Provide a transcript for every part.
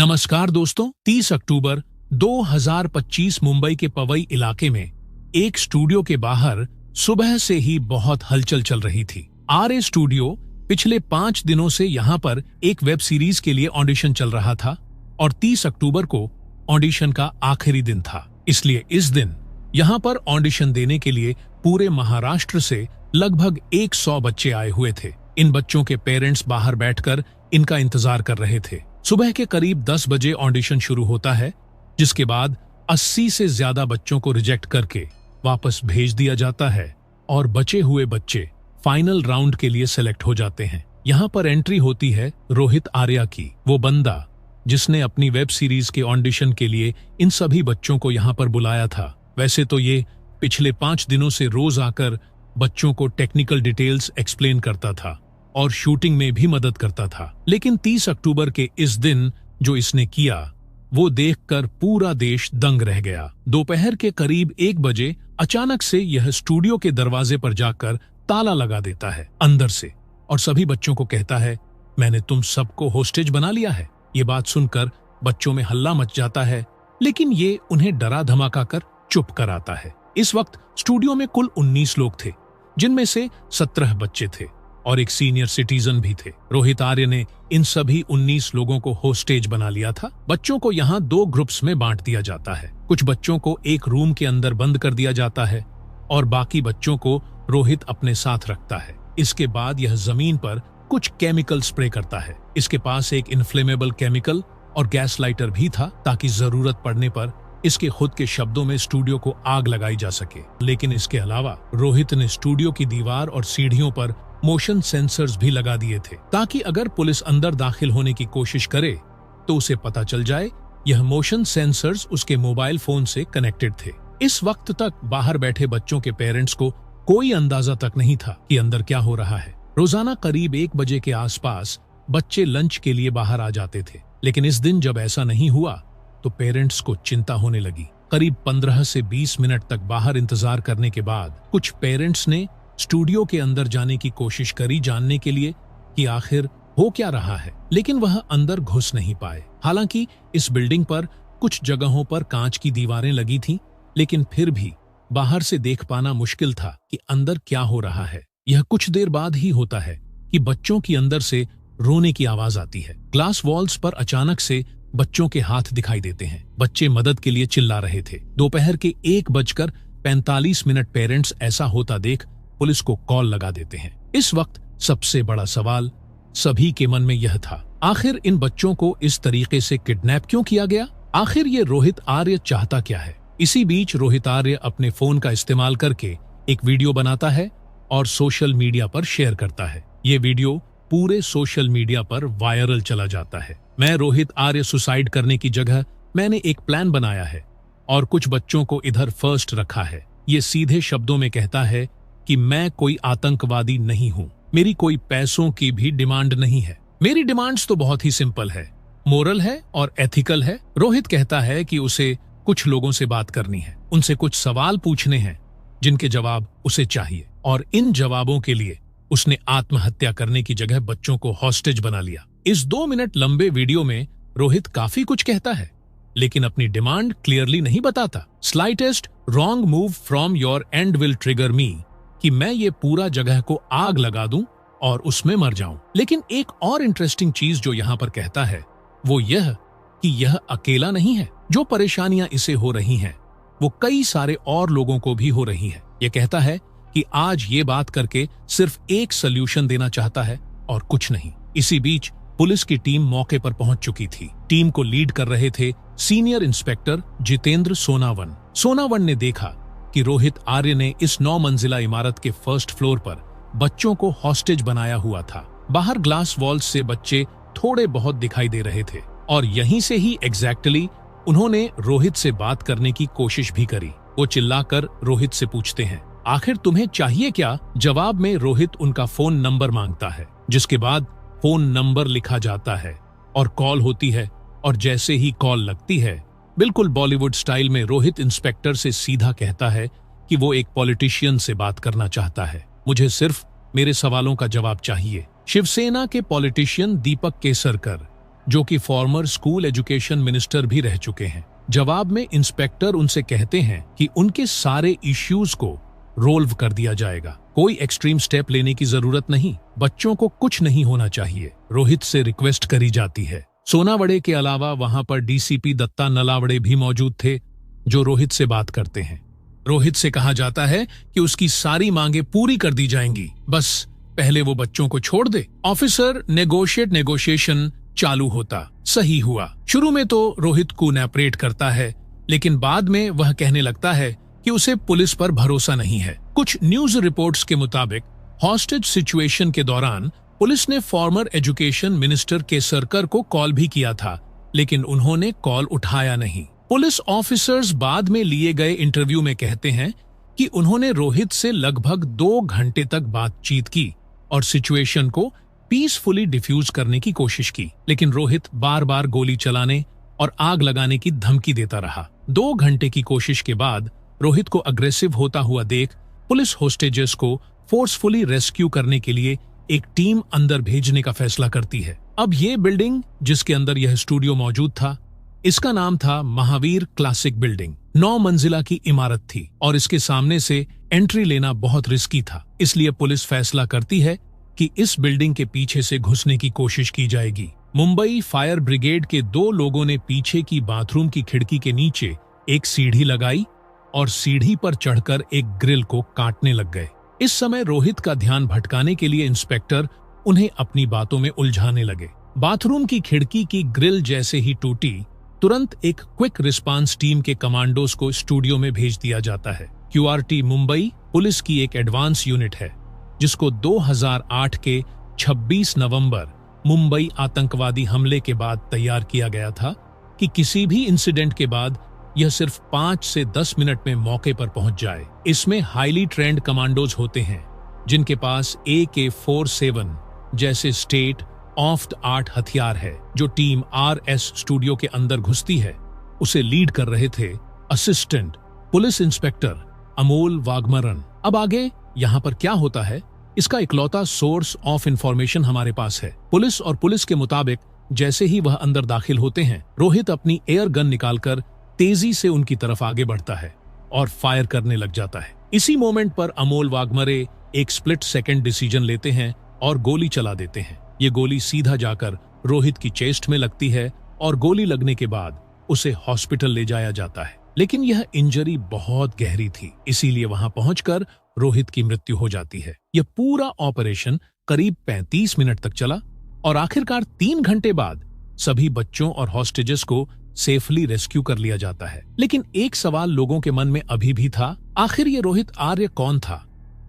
नमस्कार दोस्तों, 30 अक्टूबर 2025 मुंबई के पवई इलाके में एक स्टूडियो के बाहर सुबह से ही बहुत हलचल चल रही थी। आरए स्टूडियो पिछले 5 दिनों से यहाँ पर एक वेब सीरीज के लिए ऑडिशन चल रहा था और 30 अक्टूबर को ऑडिशन का आखिरी दिन था। इसलिए इस दिन यहाँ पर ऑडिशन देने के लिए पूरे महाराष्ट्र से लगभग 100 बच्चे आए हुए थे। इन बच्चों के पेरेंट्स बाहर बैठकर इनका इंतजार कर रहे थे। सुबह के करीब 10 बजे ऑडिशन शुरू होता है, जिसके बाद 80 से ज्यादा बच्चों को रिजेक्ट करके वापस भेज दिया जाता है और बचे हुए बच्चे फाइनल राउंड के लिए सेलेक्ट हो जाते हैं। यहाँ पर एंट्री होती है रोहित आर्या की, वो बंदा जिसने अपनी वेब सीरीज के ऑडिशन के लिए इन सभी बच्चों को यहाँ पर बुलाया था। वैसे तो ये पिछले 5 दिनों से रोज आकर बच्चों को टेक्निकल डिटेल्स एक्सप्लेन करता था और शूटिंग में भी मदद करता था, लेकिन 30 अक्टूबर के इस दिन जो इसने किया वो देखकर पूरा देश दंग रह गया। दोपहर के करीब 1 बजे अचानक से यह स्टूडियो के दरवाजे पर जाकर ताला लगा देता है अंदर से और सभी बच्चों को कहता है, मैंने तुम सबको होस्टेज बना लिया है। ये बात सुनकर बच्चों में हल्ला मच जाता है, लेकिन ये उन्हें डरा धमका कर चुप कराता है। इस वक्त स्टूडियो में कुल 19 लोग थे, जिनमें से 17 बच्चे थे और एक सीनियर सिटीजन भी थे। रोहित आर्य ने इन सभी 19 लोगों को होस्टेज बना लिया था। बच्चों को यहाँ 2 ग्रुप्स में बांट दिया जाता है। कुछ बच्चों को एक रूम के अंदर बंद कर दिया जाता है और बाकी बच्चों को रोहित अपने साथ रखता है। इसके बाद यह जमीन पर कुछ केमिकल स्प्रे करता है। इसके पास एक इन्फ्लेमेबल केमिकल और गैस लाइटर भी था, ताकि जरूरत पड़ने पर इसके खुद के शब्दों में स्टूडियो को आग लगाई जा सके। लेकिन इसके अलावा रोहित ने स्टूडियो की दीवार और सीढ़ियों पर मोशन सेंसर्स भी लगा दिए थे, ताकि अगर पुलिस अंदर दाखिल होने की कोशिश करे तो उसे पता चल जाए। यह मोशन सेंसर्स उसके मोबाइल फोन से कनेक्टेड थे। इस वक्त तक बाहर बैठे बच्चों के पेरेंट्स को कोई अंदाजा तक नहीं था कि अंदर क्या हो रहा है। रोजाना करीब 1 बजे के आसपास बच्चे लंच के लिए बाहर आ जाते थे, लेकिन इस दिन जब ऐसा नहीं हुआ तो पेरेंट्स को चिंता होने लगी। करीब 15 से 20 मिनट तक बाहर इंतजार करने के बाद कुछ पेरेंट्स ने स्टूडियो के अंदर जाने की कोशिश करी, जानने के लिए कि आखिर हो क्या रहा है, लेकिन वह अंदर घुस नहीं पाए। हालांकि इस बिल्डिंग पर कुछ जगहों पर कांच की दीवारें लगी थीं, लेकिन फिर भी बाहर से देख पाना मुश्किल था कि अंदर क्या हो रहा है। यह कुछ देर बाद ही होता है कि बच्चों की अंदर से रोने की आवाज आती है। ग्लास वॉल्स पर अचानक से बच्चों के हाथ दिखाई देते हैं। बच्चे मदद के लिए चिल्ला रहे थे। दोपहर के 1:45 पेरेंट्स ऐसा होता देख पुलिस को कॉल लगा देते हैं। इस वक्त सबसे बड़ा सवाल सभी के मन में यह था, आखिर इन बच्चों को इस तरीके से किडनैप क्यों किया गया? आखिर ये रोहित आर्य चाहता क्या है? इसी बीच रोहित आर्य अपने फोन का इस्तेमाल करके एक वीडियो बनाता है और सोशल मीडिया पर शेयर करता है। ये वीडियो पूरे सोशल मीडिया पर वायरल चला जाता है। मैं रोहित आर्य सुसाइड करने की जगह मैंने एक प्लान बनाया है और कुछ बच्चों को इधर फर्स्ट रखा है। ये सीधे शब्दों में कहता है कि मैं कोई आतंकवादी नहीं हूँ, मेरी कोई पैसों की भी डिमांड नहीं है। मेरी डिमांड्स तो बहुत ही सिंपल है, मोरल है और एथिकल है। रोहित कहता है कि उसे कुछ लोगों से बात करनी है, उनसे कुछ सवाल पूछने हैं जिनके जवाब उसे चाहिए, और इन जवाबों के लिए उसने आत्महत्या करने की जगह बच्चों को हॉस्टेज बना लिया। इस 2 मिनट लंबे वीडियो में रोहित काफी कुछ कहता है, लेकिन अपनी डिमांड क्लियरली नहीं बताता। Slightest wrong move from your end will trigger me, कि मैं ये पूरा जगह को आग लगा दूं और उसमें मर जाऊं। लेकिन एक और इंटरेस्टिंग चीज जो यहाँ पर कहता है वो यह कि यह अकेला नहीं है। जो परेशानियां इसे हो रही हैं वो कई सारे और लोगों को भी हो रही है। ये कहता है कि आज ये बात करके सिर्फ एक सोल्यूशन देना चाहता है और कुछ नहीं। इसी बीच पुलिस की टीम मौके पर पहुंच चुकी थी। टीम को लीड कर रहे थे सीनियर इंस्पेक्टर जितेंद्र सोनावन। सोनावन ने देखा कि रोहित आर्य ने इस 9 मंजिला इमारत के फर्स्ट फ्लोर पर बच्चों को हॉस्टेज बनाया हुआ था। बाहर ग्लास वॉल्स से बच्चे थोड़े बहुत दिखाई दे रहे थे और यहीं से ही एग्जैक्टली उन्होंने रोहित से बात करने की कोशिश भी करी। वो चिल्लाकर रोहित से पूछते हैं, आखिर तुम्हें चाहिए क्या? जवाब में रोहित उनका फोन नंबर मांगता है, जिसके बाद फोन नंबर लिखा जाता है और कॉल होती है। और जैसे ही कॉल लगती है, बिल्कुल बॉलीवुड स्टाइल में रोहित इंस्पेक्टर से सीधा कहता है कि वो एक पॉलिटिशियन से बात करना चाहता है। मुझे सिर्फ मेरे सवालों का जवाब चाहिए। शिवसेना के पॉलिटिशियन दीपक केसरकर जो कि फॉर्मर स्कूल एजुकेशन मिनिस्टर भी रह चुके हैं। जवाब में इंस्पेक्टर उनसे कहते हैं कि उनके सारे इश्यूज को रोल्व कर दिया जाएगा, कोई एक्सट्रीम स्टेप लेने की जरूरत नहीं, बच्चों को कुछ नहीं होना चाहिए। रोहित से रिक्वेस्ट करी जाती है। सोनावड़े के अलावा वहां पर डीसीपी दत्ता नलावड़े भी मौजूद थे, जो रोहित से बात करते हैं। रोहित से कहा जाता है कि उसकी सारी मांगे पूरी कर दी जाएंगी, बस पहले वो बच्चों को छोड़ दे। ऑफिसर नेगोशिएशन चालू होता। सही हुआ। शुरू में तो रोहित को नैपरेट करता है, लेकिन बाद में वह कहने लगता है कि उसे पुलिस पर भरोसा नहीं है। कुछ न्यूज रिपोर्ट्स के मुताबिक हॉस्टेज सिचुएशन के दौरान पुलिस ने फॉर्मर एजुकेशन मिनिस्टर केसरकर को कॉल भी किया था, लेकिन उन्होंने कॉल उठाया नहीं। पुलिस ऑफिसर्स बाद में लिए गए इंटरव्यू में कहते हैं कि उन्होंने रोहित से लगभग 2 घंटे तक बातचीत की और सिचुएशन को पीसफुली डिफ्यूज करने की कोशिश की, लेकिन रोहित बार बार गोली चलाने और आग लगाने की धमकी देता रहा। 2 घंटे की कोशिश के बाद रोहित को अग्रेसिव होता हुआ देख पुलिस होस्टेजेस को फोर्सफुली रेस्क्यू करने के लिए एक टीम अंदर भेजने का फैसला करती है। अब ये बिल्डिंग जिसके अंदर यह स्टूडियो मौजूद था, इसका नाम था महावीर क्लासिक बिल्डिंग। 9 मंजिला की इमारत थी और इसके सामने से एंट्री लेना बहुत रिस्की था, इसलिए पुलिस फैसला करती है कि इस बिल्डिंग के पीछे से घुसने की कोशिश की जाएगी। मुंबई फायर ब्रिगेड के 2 लोगों ने पीछे की बाथरूम की खिड़की के नीचे एक सीढ़ी लगाई और सीढ़ी पर चढ़कर एक ग्रिल को काटने लग गए। इस समय रोहित का ध्यान भटकाने के लिए इंस्पेक्टर उन्हें अपनी बातों में उलझाने लगे। बाथरूम की खिड़की की ग्रिल जैसे ही टूटी, तुरंत एक क्विक रिस्पांस टीम के कमांडोज को स्टूडियो में भेज दिया जाता है। QRT मुंबई पुलिस की एक एडवांस यूनिट है, जिसको 2008 के 26 नवंबर मुंबई आतंकवादी हमले के बाद तैयार किया गया था कि किसी भी इंसिडेंट के बाद यह सिर्फ 5 से 10 मिनट में मौके पर पहुंच जाए। इसमें हाईली ट्रेंड कमांडोज होते हैं, जिनके पास AK-47 जैसे स्टेट ऑफ द आर्ट हथियार है। जो टीम RS स्टूडियो के अंदर घुसती है, उसे लीड कर रहे थे असिस्टेंट पुलिस इंस्पेक्टर अमोल वाघमरन। अब आगे यहाँ पर क्या होता है, इसका इकलौता सोर्स ऑफ इंफॉर्मेशन हमारे पास है। पुलिस और पुलिस के मुताबिक जैसे ही वह अंदर दाखिल होते हैं, रोहित अपनी एयर गन निकालकर तेजी से उनकी तरफ आगे बढ़ता है और फायर करने लग जाता है। इसी मोमेंट पर अमोल वाघमरे एक स्प्लिट सेकंड डिसीजन लेते हैं और गोली चला देते हैं। ये गोली सीधा जाकर रोहित की चेस्ट में लगती है और गोली लगने के बाद उसे हॉस्पिटल ले जाया जाता है, लेकिन यह इंजरी बहुत गहरी थी, इसीलिए वहां पहुंचकर रोहित की मृत्यु हो जाती है। यह पूरा ऑपरेशन करीब 35 मिनट तक चला और आखिरकार 3 घंटे बाद सभी बच्चों और हॉस्टेजेस को सेफली रेस्क्यू कर लिया जाता है। लेकिन एक सवाल लोगों के मन में अभी भी था, आखिर ये रोहित आर्य कौन था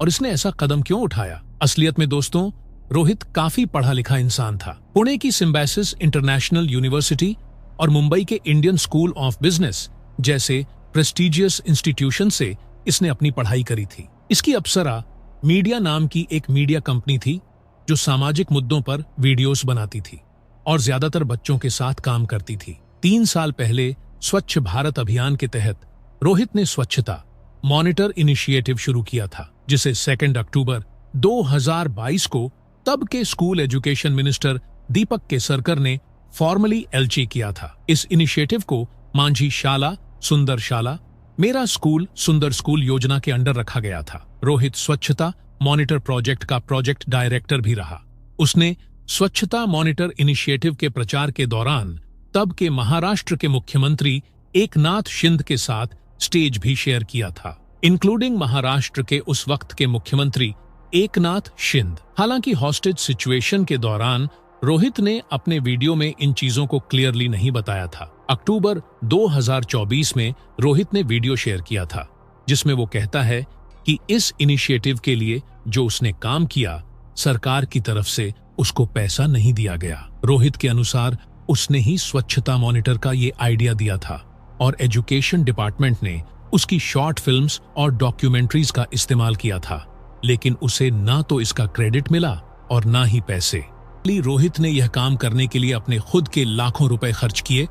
और इसने ऐसा कदम क्यों उठाया? असलियत में दोस्तों, रोहित काफी पढ़ा लिखा इंसान था। पुणे की सिम्बायसिस इंटरनेशनल यूनिवर्सिटी और मुंबई के इंडियन स्कूल ऑफ बिजनेस जैसे प्रेस्टिजियस इंस्टीट्यूशन से इसने अपनी पढ़ाई करी थी। इसकी अप्सरा मीडिया नाम की एक मीडिया कंपनी थी, जो सामाजिक मुद्दों पर वीडियोस बनाती थी और ज्यादातर बच्चों के साथ काम करती थी। 3 साल पहले स्वच्छ भारत अभियान के तहत रोहित ने स्वच्छता मॉनिटर इनिशिएटिव शुरू किया था, जिसे 2 अक्टूबर 2022 को तब के school education minister Deepak Kesarkar ने फॉर्मली एलची किया था। इस इनिशिएटिव को मांझी शाला सुंदर शाला मेरा स्कूल सुंदर स्कूल योजना के अंडर रखा गया था। रोहित स्वच्छता मॉनिटर प्रोजेक्ट का प्रोजेक्ट डायरेक्टर भी रहा। उसने स्वच्छता मॉनिटर इनिशिएटिव के प्रचार के दौरान तब के महाराष्ट्र के मुख्यमंत्री एकनाथ शिंदे के साथ स्टेज भी शेयर किया था, इंक्लूडिंग महाराष्ट्र के उस वक्त के मुख्यमंत्री एकनाथ शिंदे। हालांकि हॉस्टेज सिचुएशन के दौरान रोहित ने अपने वीडियो में इन चीजों को क्लियरली नहीं बताया था। अक्टूबर 2024 में रोहित ने वीडियो शेयर किया था, जिसमें वो कहता है कि इस इनिशिएटिव के लिए जो उसने काम किया, सरकार की तरफ से उसको पैसा नहीं दिया गया। रोहित के अनुसार उसने ही स्वच्छता मॉनिटर का ये आइडिया दिया था और एजुकेशन डिपार्टमेंट ने उसकी शॉर्ट फिल्म्स और डॉक्यूमेंट्रीज का इस्तेमाल किया था, लेकिन उसे ना तो इसका क्रेडिट मिला और ना ही पैसे। रोहित ने यह काम करने के लिए अपने खुद के लाखों रुपए खर्च किए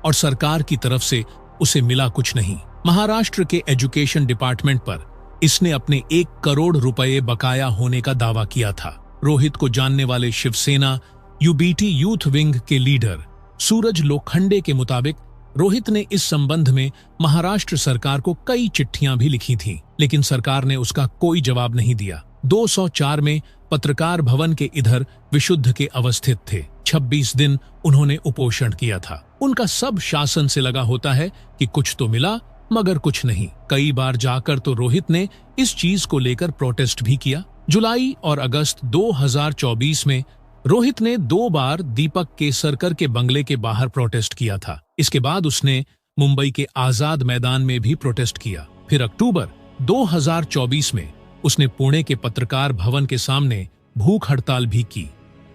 और सरकार की तरफ से उसे मिला कुछ नहीं। महाराष्ट्र के एजुकेशन डिपार्टमेंट पर इसने अपने 1 करोड़ रुपए बकाया होने का दावा किया था। रोहित को जानने वाले शिवसेना UBT यूथ विंग के लीडर सूरज लोखंडे के मुताबिक रोहित ने इस संबंध में महाराष्ट्र सरकार को कई चिट्ठियां भी लिखी थीं, लेकिन सरकार ने उसका कोई जवाब नहीं दिया। 204 में पत्रकार भवन के इधर विशुद्ध के अवस्थित थे। 26 दिन उन्होंने उपोषण किया था। उनका सब शासन से लगा होता है कि कुछ तो मिला मगर कुछ नहीं। कई बार जाकर तो रोहित ने इस चीज को लेकर प्रोटेस्ट भी किया। जुलाई और अगस्त 2024 में रोहित ने 2 बार दीपक केसरकर के बंगले के बाहर प्रोटेस्ट किया था। इसके बाद उसने मुंबई के आजाद मैदान में भी प्रोटेस्ट किया। फिर अक्टूबर 2024 में उसने पुणे के पत्रकार भवन के सामने भूख हड़ताल भी की।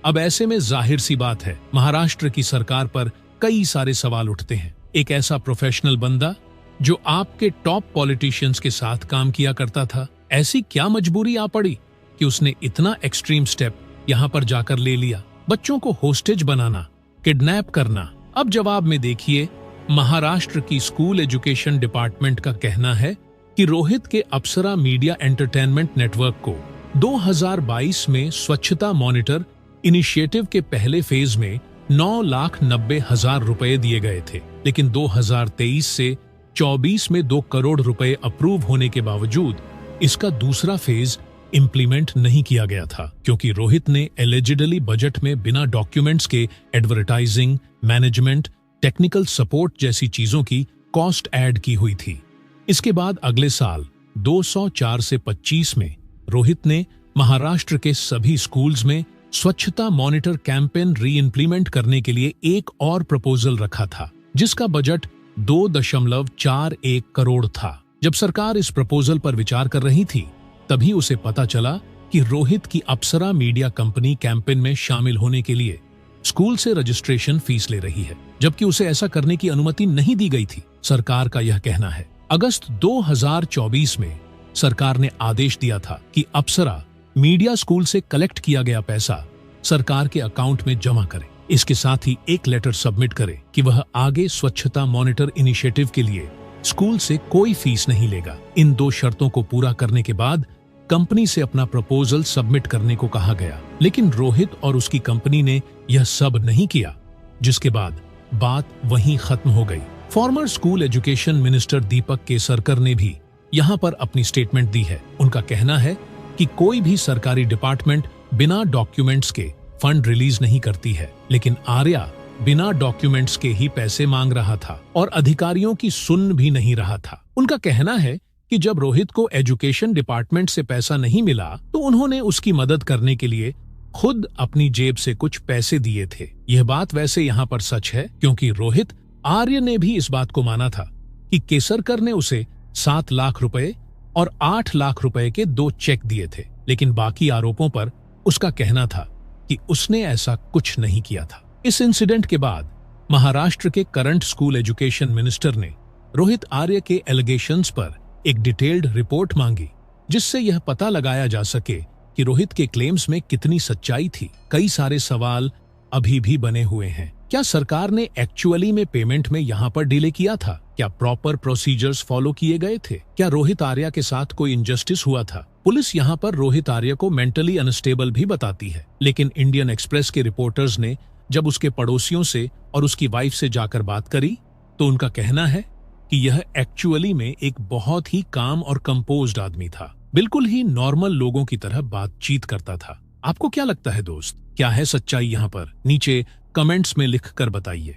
अब ऐसे में जाहिर सी बात है, महाराष्ट्र की सरकार पर कई सारे सवाल उठते हैं। एक ऐसा प्रोफेशनल बंदा जो आपके टॉप पॉलिटिशियंस के साथ काम किया करता था, ऐसी क्या मजबूरी आ पड़ी कि उसने इतना एक्सट्रीम स्टेप यहाँ पर जाकर ले लिया? बच्चों को होस्टेज बनाना, किडनैप करना। अब जवाब में देखिए, महाराष्ट्र की स्कूल एजुकेशन डिपार्टमेंट का कहना है कि रोहित के अप्सरा मीडिया एंटरटेनमेंट नेटवर्क को 2022 में स्वच्छता मॉनिटर इनिशिएटिव के पहले फेज में 9,90,000 रुपए दिए गए थे, लेकिन 2023 से 24 में 2 करोड़ रुपए अप्रूव होने के बावजूद इसका दूसरा फेज इम्प्लीमेंट नहीं किया गया था, क्योंकि रोहित ने एलिजिडली बजट में बिना डॉक्यूमेंट्स के एडवर्टाइजिंग, मैनेजमेंट, टेक्निकल सपोर्ट जैसी चीजों की कॉस्ट ऐड की हुई थी। इसके बाद अगले साल 204 से 25 में रोहित ने महाराष्ट्र के सभी स्कूल्स में स्वच्छता मॉनिटर कैंपेन री इम्प्लीमेंट करने के लिए एक और प्रपोजल रखा था, जिसका बजट 2.41 करोड़ था। जब सरकार इस प्रपोजल पर विचार कर रही थी, तभी उसे पता चला कि रोहित की अप्सरा मीडिया कंपनी कैंपेन में शामिल होने के लिए स्कूल से रजिस्ट्रेशन फीस ले रही है, जबकि उसे ऐसा करने की अनुमति नहीं दी गई थी। सरकार का यह कहना है। अगस्त 2024 में सरकार ने आदेश दिया था कि अप्सरा मीडिया स्कूल से कलेक्ट किया गया पैसा सरकार के अकाउंट में जमा करे। इसके साथ ही एक लेटर सबमिट करे कि वह आगे स्वच्छता मॉनिटर इनिशिएटिव के लिए स्कूल से कोई फीस नहीं लेगा। इन 2 शर्तों को पूरा करने के बाद कंपनी से अपना प्रपोजल सबमिट करने को कहा गया, लेकिन रोहित और उसकी कंपनी ने यह सब नहीं किया, जिसके बाद बात वहीं खत्म हो गई। Farmer school education minister Deepak Kesarkar ने भी यहाँ पर अपनी स्टेटमेंट दी है। उनका कहना है कि कोई भी सरकारी डिपार्टमेंट बिना डॉक्यूमेंट्स के फंड रिलीज नहीं करती है, लेकिन आर्या बिना डॉक्यूमेंट्स के ही पैसे मांग रहा था और अधिकारियों की सुन भी नहीं रहा था। उनका कहना है कि जब रोहित को एजुकेशन डिपार्टमेंट से पैसा नहीं मिला तो उन्होंने उसकी मदद करने के लिए खुद अपनी जेब से कुछ पैसे दिए थे। यह बात वैसे यहाँ पर सच है, क्योंकि रोहित आर्य ने भी इस बात को माना था कि केसरकर ने उसे 7 लाख रुपए और 8 लाख रुपए के 2 चेक दिए थे, लेकिन बाकी आरोपों पर उसका कहना था कि उसने ऐसा कुछ नहीं किया था। इस इंसिडेंट के बाद महाराष्ट्र के करंट स्कूल एजुकेशन मिनिस्टर ने रोहित आर्य के एलिगेशंस पर एक डिटेल्ड रिपोर्ट मांगी, जिससे यह पता लगाया जा सके कि रोहित के क्लेम्स में कितनी सच्चाई थी। कई सारे सवाल अभी भी बने हुए हैं। क्या सरकार ने एक्चुअली में पेमेंट में यहाँ पर डिले किया था? क्या प्रॉपर प्रोसीजर्स फॉलो किए गए थे? क्या रोहित आर्य के साथ कोई इनजस्टिस हुआ था? पुलिस यहाँ पर रोहित आर्य को मेंटली अनस्टेबल भी बताती है, लेकिन इंडियन एक्सप्रेस के रिपोर्टर्स ने जब उसके पड़ोसियों से और उसकी वाइफ से जाकर बात करी, तो उनका कहना है कि यह एक्चुअली में एक बहुत ही काम और कंपोज्ड आदमी था, बिल्कुल ही नॉर्मल लोगों की तरह बातचीत करता था। आपको क्या लगता है दोस्त? क्या है सच्चाई यहाँ पर? नीचे कमेंट्स में लिखकर बताइए।